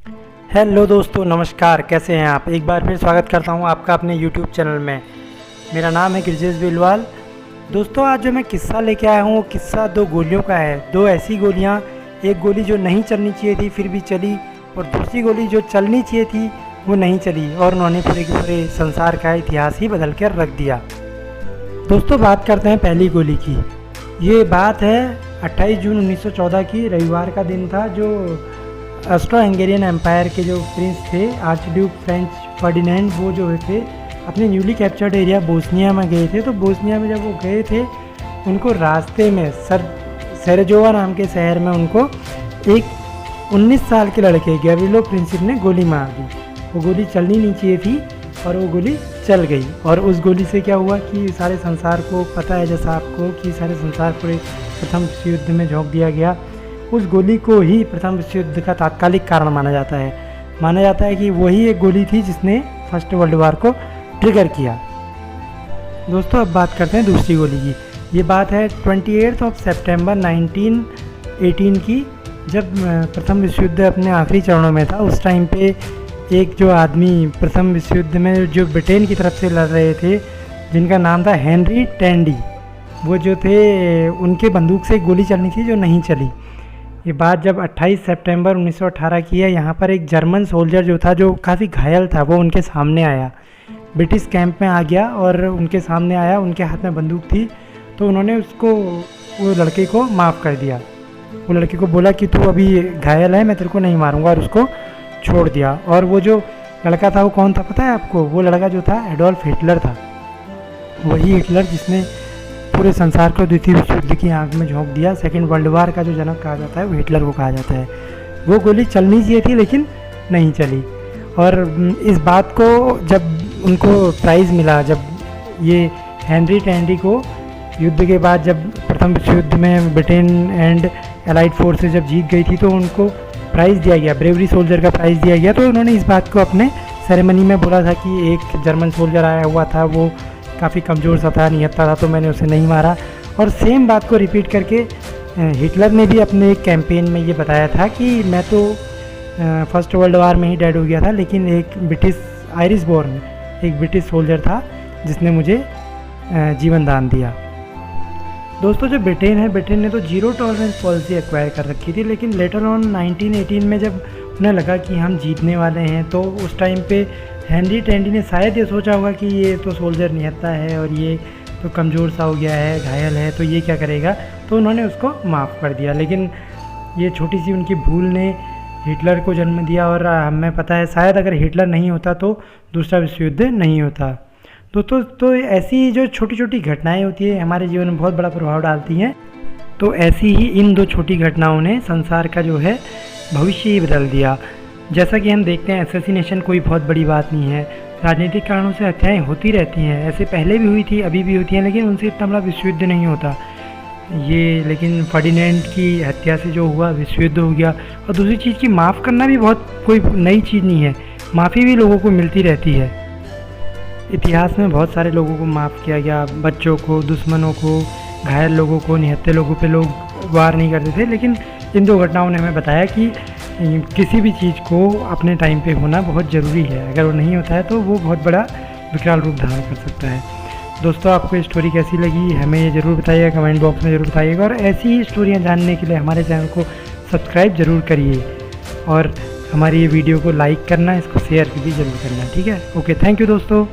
Hello दोस्तों, नमस्कार। कैसे हैं आप? एक बार फिर स्वागत करता हूं आपका अपने यूट्यूब चैनल में। मेरा नाम है गिरजेश बिलवाल। दोस्तों, आज जो मैं किस्सा लेके आया हूं वो किस्सा दो गोलियों का है। दो ऐसी गोलियां, एक गोली जो नहीं चलनी चाहिए थी फिर भी चली, और दूसरी गोली जो चलनी चाहिए थी वो नहीं चली, और उन्होंने पूरे के पूरे संसार का इतिहास ही बदल कर रख दिया। दोस्तों, बात करते हैं पहली गोली की। ये बात है 28 जून 1914 की। रविवार का दिन था। जो ऑस्ट्रो हंगेरियन एम्पायर के जो प्रिंस थे, आर्च ड्यूक फ्रेंच फर्डिनेंड, वो जो थे अपने न्यूली कैप्चर्ड एरिया बोस्निया में गए थे। तो बोस्निया में जब वो गए थे, उनको रास्ते में सेरेजोवा नाम के शहर में उनको एक 19 साल के लड़के गैब्रिलो प्रिंसिप ने गोली मार दी। वो गोली चलनी नहीं चाहिए थी और वो गोली चल गई। और उस गोली से क्या हुआ कि सारे संसार को पता है, जैसा आपको, कि सारे संसार पूरे प्रथम विश्व युद्ध में झोंक दिया गया। उस गोली को ही प्रथम विश्व युद्ध का तात्कालिक कारण माना जाता है। माना जाता है कि वही एक गोली थी जिसने फर्स्ट वर्ल्ड वार को ट्रिगर किया। दोस्तों, अब बात करते हैं दूसरी गोली की। ये बात है 28 सितंबर 1918 की, जब प्रथम विश्व युद्ध अपने आखिरी चरणों में था। उस टाइम पे एक जो आदमी प्रथम विश्व युद्ध में जो ब्रिटेन की तरफ से लड़ रहे थे, जिनका नाम था हेनरी टैंडी, वो जो थे उनके बंदूक से एक गोली चलनी थी जो नहीं चली। ये बात जब 28 सितंबर 1918 की है। यहाँ पर एक जर्मन सोल्जर जो था, जो काफ़ी घायल था, वो उनके सामने आया, ब्रिटिश कैंप में आ गया और उनके सामने आया। उनके हाथ में बंदूक थी, तो उन्होंने वो लड़के को माफ़ कर दिया। वो लड़के को बोला कि तू अभी घायल है, मैं तेरे को नहीं मारूंगा, और उसको छोड़ दिया। और वो जो लड़का था वो कौन था पता है आपको? वो लड़का जो था एडोल्फ हिटलर था। वही हिटलर जिसने पूरे संसार को द्वितीय विश्व युद्ध की आग में झोंक दिया। सेकेंड वर्ल्ड वार का जो जनक कहा जाता है वो हिटलर को कहा जाता है। वो गोली चलनी चाहिए थी लेकिन नहीं चली। और इस बात को जब उनको प्राइज़ मिला, जब ये हेनरी टैंडी को युद्ध के बाद, जब प्रथम विश्व युद्ध में ब्रिटेन एंड एलाइड फोर्सेस जब जीत गई थी, तो उनको प्राइज़ दिया गया, ब्रेवरी सोल्जर का प्राइज़ दिया गया। तो उन्होंने इस बात को अपने सेरेमनी में बोला था कि एक जर्मन सोल्जर आया हुआ था, वो काफ़ी कमज़ोर सा था, निहत्था था, तो मैंने उसे नहीं मारा। और सेम बात को रिपीट करके हिटलर ने भी अपने एक कैंपेन में ये बताया था कि मैं तो फर्स्ट वर्ल्ड वार में ही डेड हो गया था, लेकिन एक ब्रिटिश आयरिश बोर्न एक ब्रिटिश सोल्जर था जिसने मुझे जीवन दान दिया। दोस्तों, जो ब्रिटेन है, ब्रिटेन ने तो जीरो टॉलरेंस पॉलिसी एक्वायर कर रखी थी, लेकिन लेटर ऑन 1918 में जब उन्हें लगा कि हम जीतने वाले हैं, तो उस टाइम पे हेनरी टैंडी ने शायद ये सोचा होगा कि ये तो सोल्जर निहत्था है और ये तो कमज़ोर सा हो गया है, घायल है, तो ये क्या करेगा, तो उन्होंने उसको माफ़ कर दिया। लेकिन ये छोटी सी उनकी भूल ने हिटलर को जन्म दिया, और हमें पता है शायद अगर हिटलर नहीं होता तो दूसरा विश्व युद्ध नहीं होता। दोस्तों, तो ऐसी जो छोटी छोटी घटनाएं होती है हमारे जीवन में बहुत बड़ा प्रभाव डालती हैं। तो ऐसी ही इन दो छोटी घटनाओं ने संसार का जो है भविष्य ही बदल दिया। जैसा कि हम देखते हैं, असैसिनेशन कोई बहुत बड़ी बात नहीं है। राजनीतिक कारणों से हत्याएं होती रहती हैं, ऐसे पहले भी हुई थी, अभी भी होती हैं, लेकिन उनसे इतना बड़ा विश्व युद्ध नहीं होता ये। लेकिन फर्डिनेंड की हत्या से जो हुआ, विश्व युद्ध हो गया। और दूसरी चीज़ की माफ़ करना भी बहुत कोई नई चीज़ नहीं है, माफ़ी भी लोगों को मिलती रहती है। इतिहास में बहुत सारे लोगों को माफ़ किया गया, बच्चों को, दुश्मनों को, घायल लोगों को, निहत्थे लोगों पे लोग वार नहीं करते थे। लेकिन इन दो घटनाओं ने हमें बताया कि किसी भी चीज़ को अपने टाइम पे होना बहुत ज़रूरी है। अगर वो नहीं होता है तो वो बहुत बड़ा विकराल रूप धारण कर सकता है। दोस्तों, आपको ये स्टोरी कैसी लगी हमें ये ज़रूर बताइएगा, कमेंट बॉक्स में ज़रूर बताइएगा। और ऐसी ही स्टोरियाँ जानने के लिए हमारे चैनल को सब्सक्राइब ज़रूर करिए, और हमारी ये वीडियो को लाइक करना, इसको शेयर भी ज़रूर करना। ठीक है? ओके, थैंक यू दोस्तों।